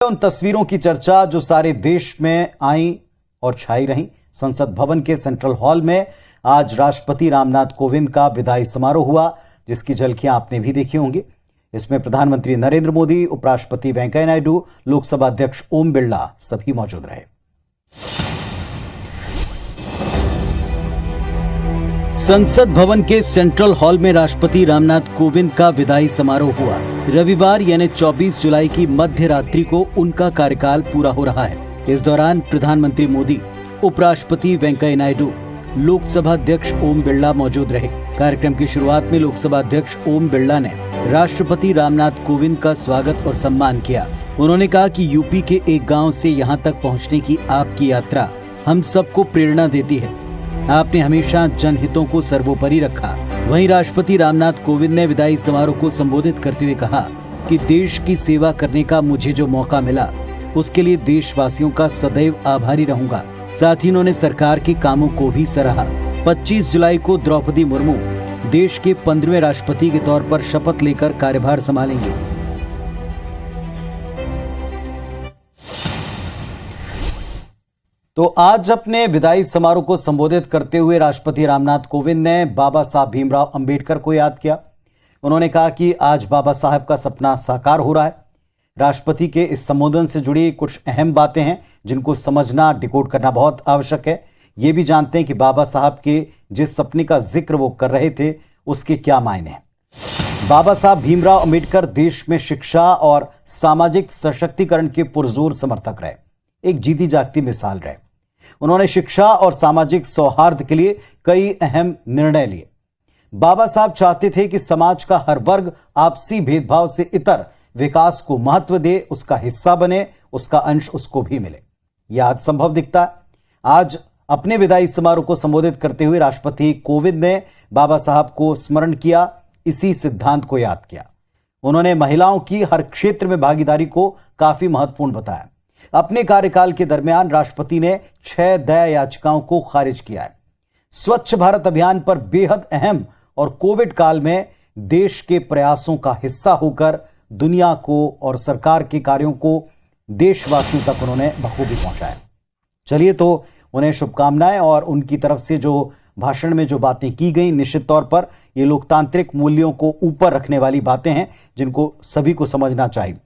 उन तस्वीरों की चर्चा जो सारे देश में आई और छाई रहीं। संसद भवन के सेंट्रल हॉल में आज राष्ट्रपति रामनाथ कोविंद का विदाई समारोह हुआ, जिसकी झलकियां आपने भी देखी होंगी। इसमें प्रधानमंत्री नरेंद्र मोदी, उपराष्ट्रपति वेंकैया नायडू, लोकसभा अध्यक्ष ओम बिरला सभी मौजूद रहे। संसद भवन के सेंट्रल हॉल में राष्ट्रपति रामनाथ कोविंद का विदाई समारोह हुआ। रविवार यानी 24 जुलाई की मध्य रात्रि को उनका कार्यकाल पूरा हो रहा है। इस दौरान प्रधानमंत्री मोदी, उपराष्ट्रपति वेंकैया नायडू, लोकसभा अध्यक्ष ओम बिरला मौजूद रहे। कार्यक्रम की शुरुआत में लोकसभा अध्यक्ष ओम बिरला ने राष्ट्रपति रामनाथ कोविंद का स्वागत और सम्मान किया। उन्होंने कहा कि यूपी के एक गाँव से यहाँ तक पहुँचने की आपकी यात्रा हम सबको प्रेरणा देती है। आपने हमेशा जनहितों को सर्वोपरि रखा। वहीं राष्ट्रपति रामनाथ कोविंद ने विदाई समारोह को संबोधित करते हुए कहा कि देश की सेवा करने का मुझे जो मौका मिला, उसके लिए देशवासियों का सदैव आभारी रहूंगा। साथ ही उन्होंने सरकार के कामों को भी सराहा। 25 जुलाई को द्रौपदी मुर्मू देश के 15वें राष्ट्रपति के तौर पर शपथ लेकर कार्यभार संभालेंगे। तो आज अपने विदाई समारोह को संबोधित करते हुए राष्ट्रपति रामनाथ कोविंद ने बाबा साहब भीमराव अंबेडकर को याद किया। उन्होंने कहा कि आज बाबा साहब का सपना साकार हो रहा है। राष्ट्रपति के इस संबोधन से जुड़ी कुछ अहम बातें हैं जिनको समझना, डिकोड करना बहुत आवश्यक है। ये भी जानते हैं कि बाबा साहब के जिस सपने का जिक्र वो कर रहे थे, उसके क्या मायने हैं। बाबा साहब भीमराव अंबेडकर देश में शिक्षा और सामाजिक सशक्तिकरण के पुरजोर समर्थक रहे, एक जीती जागती मिसाल रहे। उन्होंने शिक्षा और सामाजिक सौहार्द के लिए कई अहम निर्णय लिए। बाबा साहब चाहते थे कि समाज का हर वर्ग आपसी भेदभाव से इतर विकास को महत्व दे, उसका हिस्सा बने, उसका अंश उसको भी मिले। यह आज संभव दिखता है। आज अपने विदाई समारोह को संबोधित करते हुए राष्ट्रपति कोविंद ने बाबा साहब को स्मरण किया, इसी सिद्धांत को याद किया। उन्होंने महिलाओं की हर क्षेत्र में भागीदारी को काफी महत्वपूर्ण बताया। अपने कार्यकाल के दरमियान राष्ट्रपति ने 6 दया याचिकाओं को खारिज किया है। स्वच्छ भारत अभियान पर बेहद अहम और कोविड काल में देश के प्रयासों का हिस्सा होकर दुनिया को और सरकार के कार्यों को देशवासियों तक उन्होंने बखूबी पहुंचाया। चलिए, तो उन्हें शुभकामनाएं। और उनकी तरफ से जो भाषण में जो बातें की गई, निश्चित तौर पर ये लोकतांत्रिक मूल्यों को ऊपर रखने वाली बातें हैं जिनको सभी को समझना चाहिए।